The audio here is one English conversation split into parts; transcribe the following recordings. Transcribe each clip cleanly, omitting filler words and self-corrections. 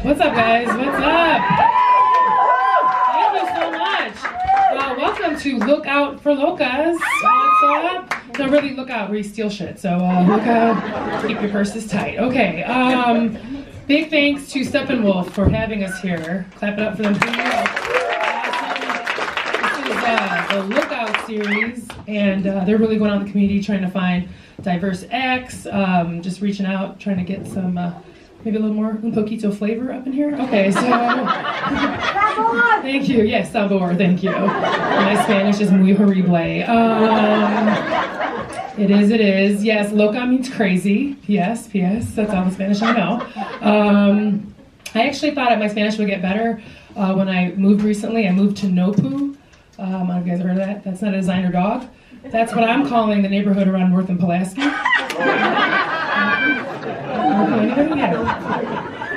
What's up, guys? What's up? Thank you so much. Welcome to Look Out for Locas. What's up? No, really look out where you steal shit. So look out, keep your purses tight. Okay. Big thanks to Steppenwolf for having us here. Clap it up for them. Awesome. This is the Lookout series, and they're really going out in the community trying to find diverse acts, just reaching out, trying to get some maybe a little more un poquito flavor up in here. Okay, so thank you. Yes, sabor. Thank you. My Spanish is muy horrible. It is. It is. Yes, loca means crazy. P.S. P.S. That's all the Spanish I know. I actually thought my Spanish would get better when I moved recently. I moved to Nopu. I don't know if you guys heard of that. That's not a designer dog. That's what I'm calling the neighborhood around North and Pulaski.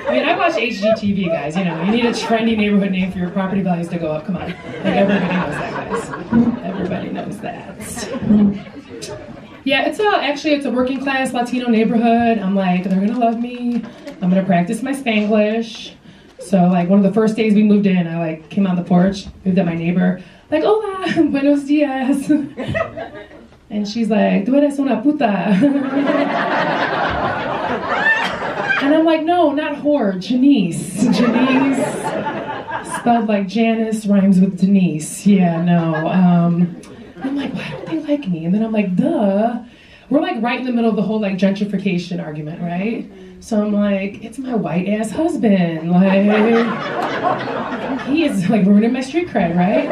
I mean, I watch HGTV, guys. You know, you need a trendy neighborhood name for your property values to go up. Come on. Like, everybody knows that, guys. Everybody knows that. Yeah, it's a working class Latino neighborhood. I'm like, they're gonna love me. I'm gonna practice my Spanglish. So like one of the first days we moved in, I like came on the porch, waved at my neighbor, like, hola, buenos dias. And she's like, tú eres una puta. And I'm like, no, not whore, Janice. Janice, spelled like Janice, rhymes with Denise. Yeah, no. I'm like, why don't they like me? And then I'm like, duh. We're like right in the middle of the whole like gentrification argument, right? So I'm like, it's my white ass husband. Like, he is like ruining my street cred, right?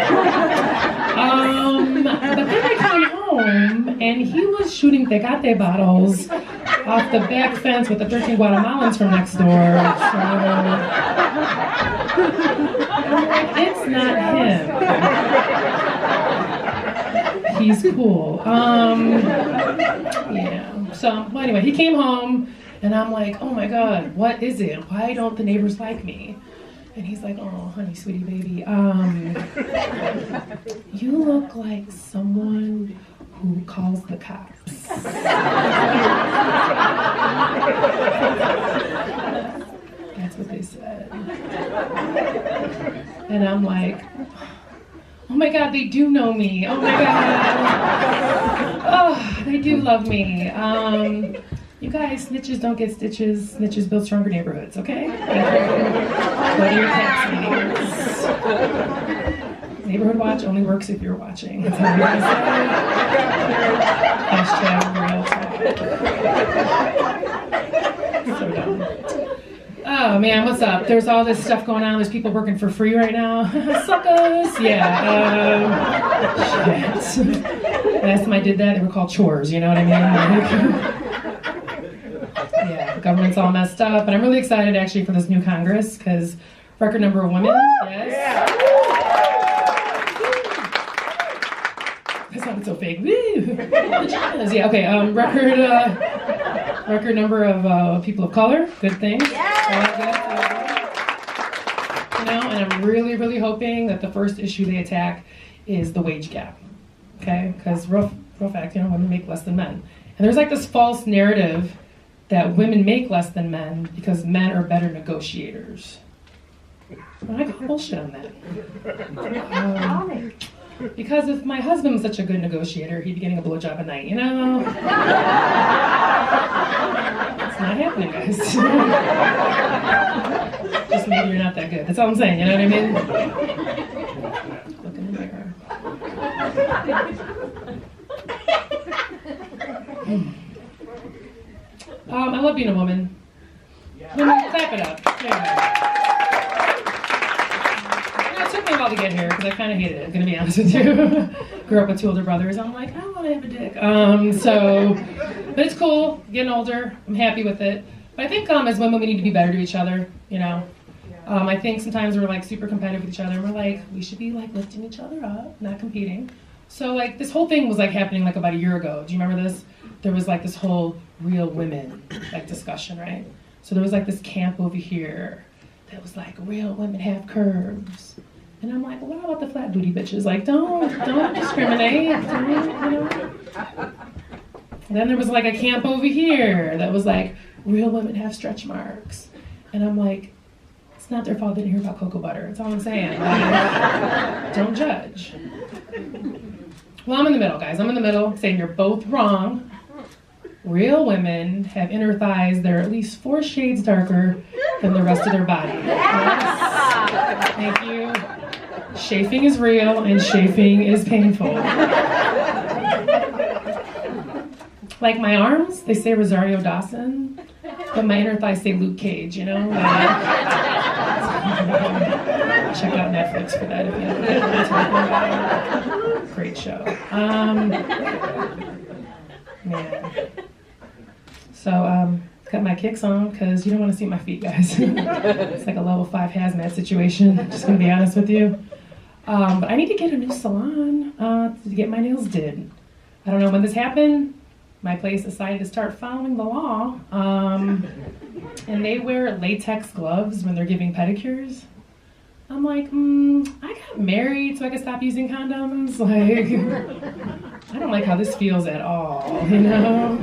But then I came home and he was shooting Tecate bottles off the back fence with the 13 Guatemalans from next door. So I'm like, it's not him. He's cool. Yeah. So, well, anyway, he came home and I'm like, oh my God, what is it? Why don't the neighbors like me? And he's like, oh, honey, sweetie baby, you look like someone who calls the cops. That's what they said. And I'm like, oh my God, they do know me. Oh my God. Oh, they do love me. You guys, snitches don't get stitches. Snitches build stronger neighborhoods, okay? Go to your tax meetings. Neighborhood watch only works if you're watching. That's how you're gonna say. #real talk. So dumb. Oh man, what's up? There's all this stuff going on. There's people working for free right now. Suckers! Yeah. Shit. Last time I did that, they were called chores, you know what I mean? Yeah, the government's all messed up, and I'm really excited actually for this new Congress because record number of women. Yes. That sounded so fake. Woo! Yeah. Okay. Record number of people of color. Good things. You know, and I'm really, really hoping that the first issue they attack is the wage gap. Okay, because real fact, you know, women make less than men, and there's like this false narrative that women make less than men because men are better negotiators. And I call bullshit on that. Because if my husband was such a good negotiator, he'd be getting a blowjob a night, you know? It's not happening, guys. Just maybe you're not that good. That's all I'm saying, you know what I mean? Look in the mirror. I love being a woman. Women, clap it up. Yeah. It took me a while to get here because I kind of hated it, I'm going to be honest with you. grew up with 2 older brothers. I'm like, I want to have a dick. But it's cool, getting older. I'm happy with it. But I think as women, we need to be better to each other, you know. I think sometimes we're like super competitive with each other. We're like, we should be like lifting each other up, not competing. So like this whole thing was like happening like about a year ago. Do you remember this? There was like this whole real women like discussion, right? So there was like this camp over here that was like real women have curves. And I'm like, well, what about the flat booty bitches? Like, don't discriminate. Don't, you know? And then there was like a camp over here that was like, real women have stretch marks. And I'm like, it's not their fault they didn't hear about cocoa butter. That's all I'm saying. Like, don't judge. Well, I'm in the middle, guys. I'm in the middle, saying you're both wrong. Real women have inner thighs that are at least 4 shades darker than the rest of their body. Yes. Thank you. Chafing is real and chafing is painful. Like my arms, they say Rosario Dawson, but my inner thighs say Luke Cage, you know? Check out Netflix for that if you know. Great show. Yeah. So, got my kicks on because you don't want to see my feet, guys. It's like a level 5 hazmat situation, just gonna be honest with you. But I need to get a new salon to get my nails did. I don't know when this happened. My place decided to start following the law. And they wear latex gloves when they're giving pedicures. I'm like, I got married so I could stop using condoms. Like, I don't like how this feels at all, you know?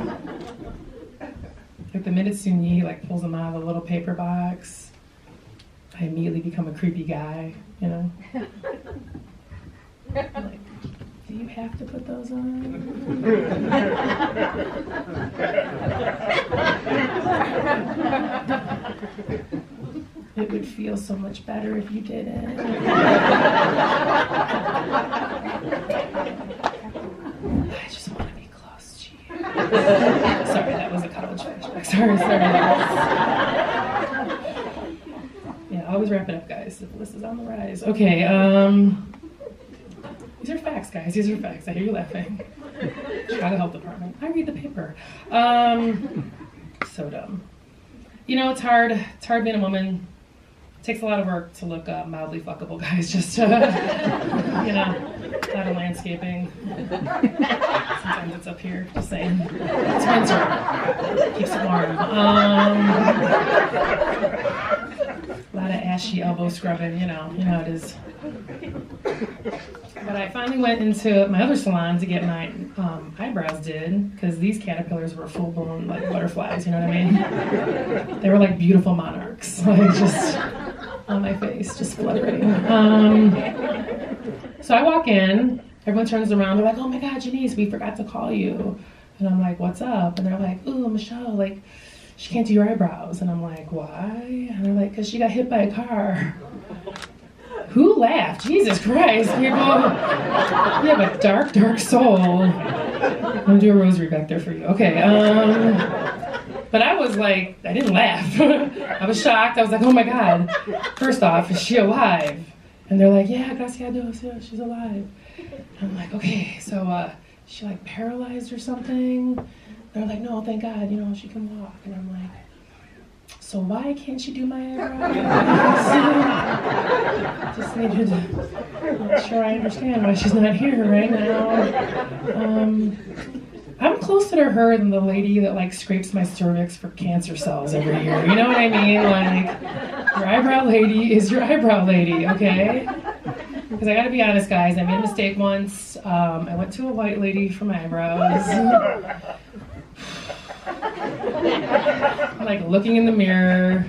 Like the minute Sunyi like pulls them out of a little paper box, I immediately become a creepy guy, you know? Like, do you have to put those on? It would feel so much better if you didn't. I just want to be close to you. Sorry, that was a college flashback. Sorry. Yeah, always wrap it up, guys. Syphilis is on the rise. Okay, these are facts, guys. These are facts. I hear you laughing. Chicago Health Department. I read the paper. So dumb. You know, it's hard. It's hard being a woman. It takes a lot of work to look mildly fuckable, guys. Just, you know, a lot of landscaping. Sometimes it's up here, just saying. It's winter. Keeps it warm. A lot of ashy elbow scrubbing, you know how it is. But I finally went into my other salon to get my eyebrows did, because these caterpillars were full-blown like butterflies, you know what I mean? They were like beautiful monarchs, like just on my face, just fluttering. So I walk in, everyone turns around, they're like, oh my God, Janice, we forgot to call you. And I'm like, what's up? And they're like, ooh, Michelle, like, she can't do your eyebrows. And I'm like, why? And they're like, because she got hit by a car. Who laughed? Jesus Christ, people. You have a dark, dark soul. I'm gonna do a rosary back there for you. Okay, but I was like, I didn't laugh. I was shocked. I was like, oh my God. First off, is she alive? And they're like, yeah, gracias a Dios, yeah, she's alive. And I'm like, okay, so she like paralyzed or something? They're like, no, thank God, you know, she can walk. And I'm like, so why can't she do my eyebrows? Just needed to make sure I understand why she's not here right now. I'm closer to her than the lady that like scrapes my cervix for cancer cells every year. You know what I mean? Like, your eyebrow lady is your eyebrow lady, okay? Because I gotta be honest, guys, I made a mistake once. I went to a white lady for my eyebrows. I'm like looking in the mirror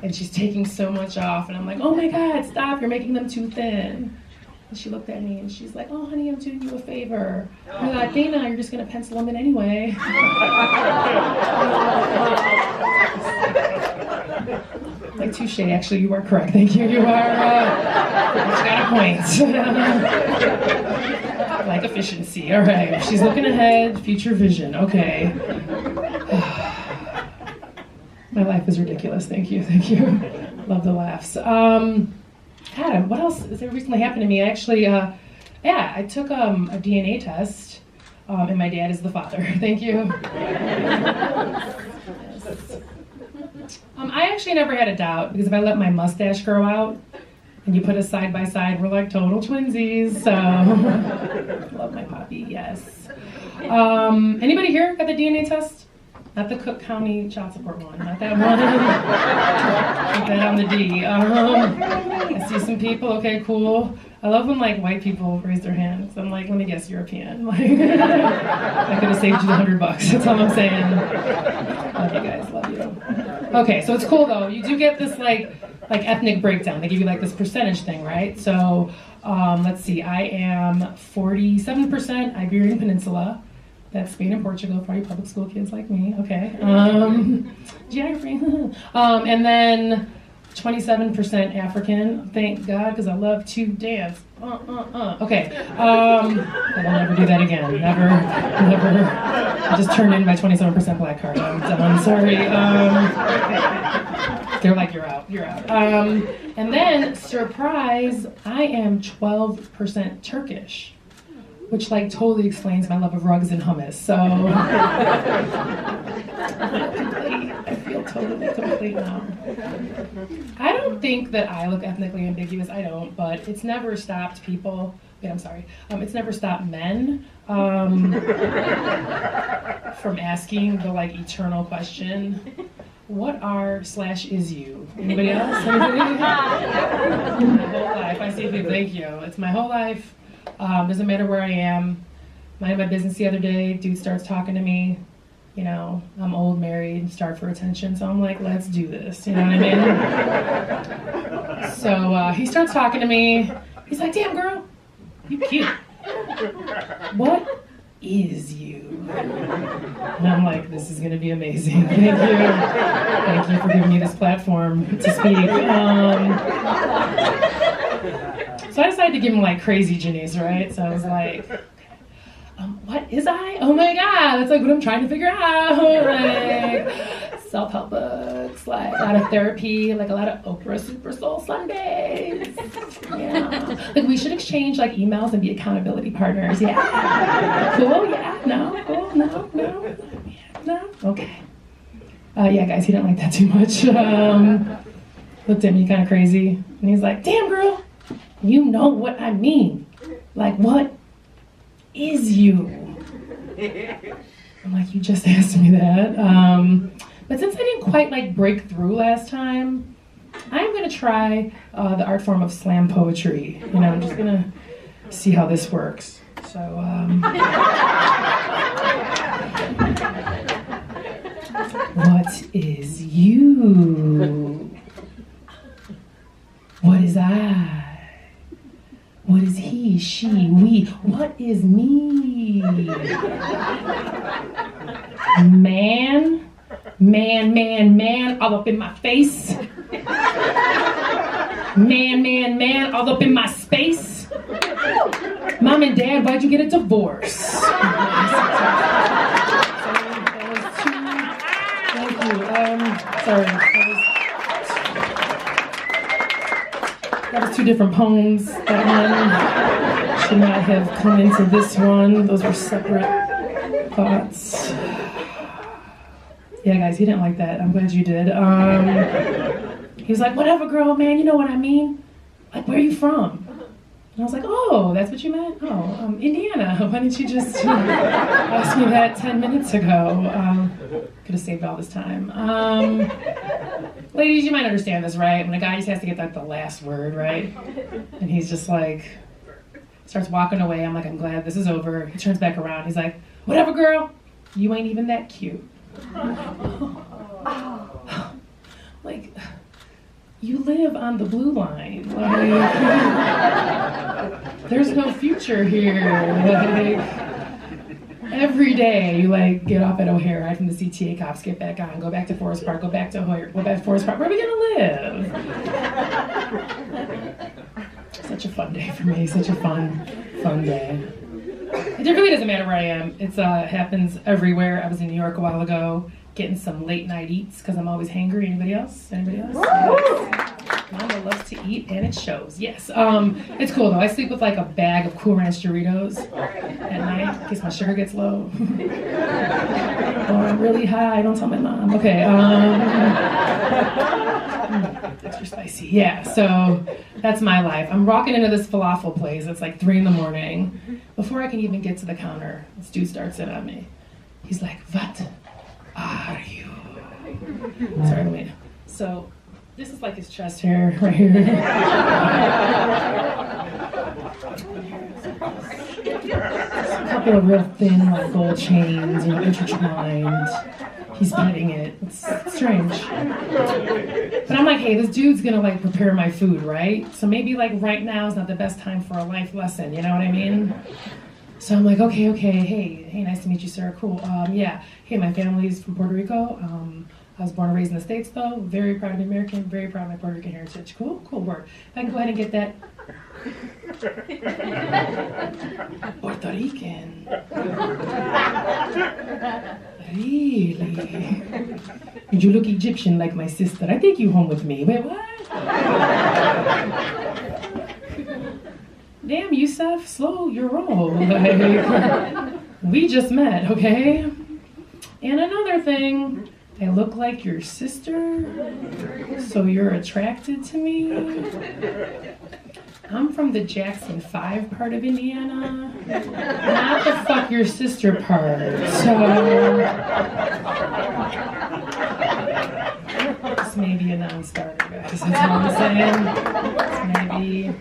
and she's taking so much off and I'm like, oh my God, stop, you're making them too thin. And she looked at me and she's like, oh honey, I'm doing you a favor. I'm like, Dana, you're just gonna pencil them in anyway. Like, touche, actually, you are correct. Thank you. You are, you got a point. Like efficiency. All right. She's looking ahead. Future vision. Okay. My life is ridiculous. Thank you. Thank you. Love the laughs. God, what else has recently happened to me? I actually, I Yeah, I took a DNA test, and my dad is the father. Thank you. I actually never had a doubt, because if I let my mustache grow out, and you put us side by side, we're like total twinsies, so. Love my puppy, yes. Anybody here got the DNA test? Not the Cook County child support one, not that one. Put that on the D. I see some people, okay, cool. I love when like white people raise their hands. I'm like, let me guess, European. Like, I could have saved you the $100. That's all I'm saying. Love you guys, love you. Okay, so it's cool though. You do get this like ethnic breakdown. They give you like this percentage thing, right? So let's see, I am 47% Iberian Peninsula. That's Spain and Portugal for you public school kids like me. Okay. Geography. And then 27% African. Thank God, because I love to dance. Okay. I will never do that again. Never. I just turned in my 27% black card. I'm done. Sorry. They're like, you're out. And then, surprise, I am 12% Turkish, which like totally explains my love of rugs and hummus. So I feel totally complete now. I don't think that I look ethnically ambiguous. I don't, but it's never stopped people. Yeah, I'm sorry. It's never stopped men from asking the like eternal question. What are/is you? Anybody else? My whole life. I say thank you. It's my whole life. Doesn't matter where I am. Minding my business the other day, dude starts talking to me. You know, I'm old, married, starved for attention, so I'm like, let's do this. You know what I mean? So he starts talking to me. He's like, damn girl, you cute. What is you? And I'm like, this is gonna be amazing. Thank you. Thank you for giving me this platform to speak. So I decided to give him like crazy Janice, right? So I was like, what is I? Oh my God, that's like what I'm trying to figure out. Like self-help books, like a lot of therapy, like a lot of Oprah Super Soul Sundays. Yeah. Like we should exchange like emails and be accountability partners. Yeah. Cool, yeah, no, cool, no, yeah, no, okay. Yeah, guys, he didn't like that too much. Looked at me kind of crazy, and he's like, damn girl, you know what I mean. Like, what is you? I'm like, you just asked me that. But since I didn't quite like break through last time, I'm gonna try the art form of slam poetry. You know, I'm just gonna see how this works. So, what is you? What is I? What is he, she, we? What is me? Man, all up in my face. Man, all up in my space. Mom and Dad, why'd you get a divorce? Thank you. Sorry. That was two different poems. That one should not have come into this one. Those were separate thoughts. Yeah, guys, he didn't like that. I'm glad you did. He was like, whatever, girl, man, you know what I mean? Like, where are you from? And I was like, oh, that's what you meant? Oh, Indiana. Why didn't you just ask me that 10 minutes ago? Could have saved all this time. Ladies, you might understand this, right? When a guy just has to get like the last word, right? And he's just like, starts walking away. I'm like, I'm glad this is over. He turns back around. He's like, whatever, girl. You ain't even that cute. Like, you live on the blue line. Like, there's no future here. Like, every day you like get off at O'Hare, ride from the CTA cops, get back on, go back to Forest Park, go back to O'Hare, go back to Forest Park. Where are we gonna live? Such a fun day for me. Such a fun day. It really doesn't matter where I am. It happens everywhere. I was in New York a while ago, getting some late night eats because I'm always hangry. Anybody else? Yes. Mama loves to eat and it shows. Yes. It's cool though. I sleep with like a bag of Cool Ranch Doritos at night in case my sugar gets low. Or I'm really high. Don't tell my mom. Okay. Extra spicy. Yeah. So that's my life. I'm walking into this falafel place. It's like 3 a.m. Before I can even get to the counter, this dude starts in on me. He's like, "What are you?" Sorry, wait. So. This is like his chest hair right here. A couple of real thin, like gold chains, intertwined. He's petting it. It's strange. But I'm like, hey, this dude's gonna like prepare my food, right? So maybe like right now is not the best time for a life lesson. You know what I mean? So I'm like, okay, hey, nice to meet you, sir. Cool. Yeah. Hey, my family's from Puerto Rico. I was born and raised in the States, though. Very proud to be American. Very proud of my Puerto Rican heritage. Cool word. If I can go ahead and get that. Puerto Rican. Really? You look Egyptian like my sister. I take you home with me. Wait, what? Damn, Yusuf, slow your roll. Like, we just met, okay? And another thing. I look like your sister, so you're attracted to me. I'm from the Jackson 5 part of Indiana, not the fuck your sister part. So this may be a non-starter, guys. That's all I'm saying. It's maybe.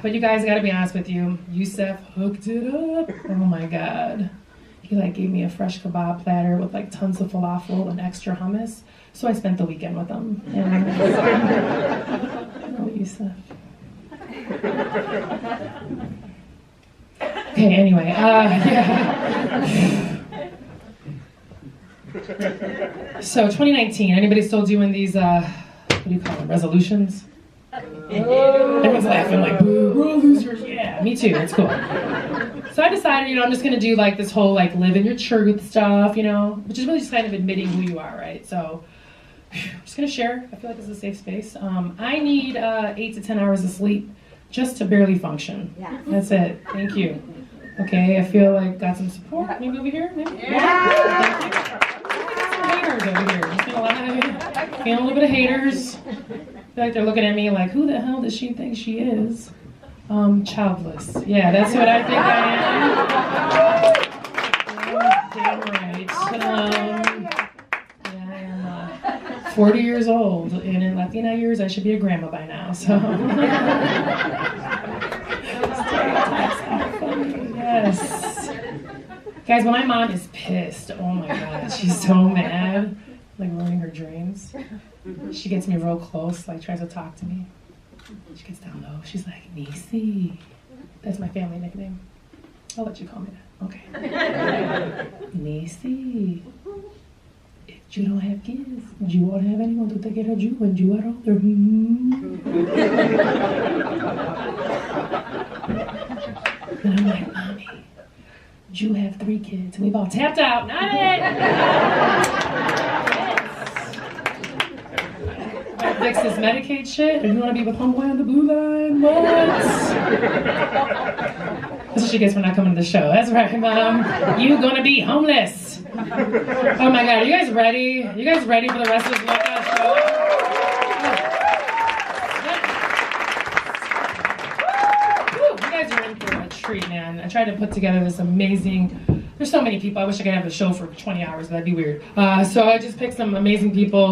But you guys gotta be honest with you. Yusuf hooked it up. Oh my God. He like gave me a fresh kebab platter with like tons of falafel and extra hummus. So I spent the weekend with him. Oh, Yusuf. Okay, anyway, yeah. So 2019, anybody still doing these, what do you call them, resolutions? Everyone's laughing like, boo, we're all losers. Yeah, me too, it's cool. So I decided, I'm just gonna do like this whole like live in your truth stuff, which is really just kind of admitting who you are, right? So I'm just gonna share. I feel like this is a safe space. I need 8 to 10 hours of sleep just to barely function. Yeah. That's it. Thank you. Okay, I feel like got some support. Maybe over here, maybe? Yeah. Thank you. Haters over here. Feeling a little bit of haters. I feel like they're looking at me like, who the hell does she think she is? Childless. Yeah, that's what I think I am. Damn right. Yeah, I am 40 years old, and in Latina years, I should be a grandma by now, so. Stereotypes are funny. Yes. Guys, but my mom is pissed. Oh my God, she's so mad. Like ruining her dreams. She gets me real close, like tries to talk to me. She gets down low. She's like, Nisi. That's my family nickname. I'll let you call me that. Okay. Nisi. If you don't have kids, you won't have anyone to take care of you when you are older. And I'm like, Mommy, you have 3 kids. And we've all tapped out. Not it! Fix this Medicaid shit, or you want to be with homeboy on the blue line? What? That's what she gets for not coming to the show. That's right, Mom. You gonna be homeless. Oh my God, are you guys ready? Are you guys ready for the rest of this Locas show? You guys are in for a treat, man. I tried to put together this amazing. There's so many people. I wish I could have a show for 20 hours. That'd be weird. So I just picked some amazing people.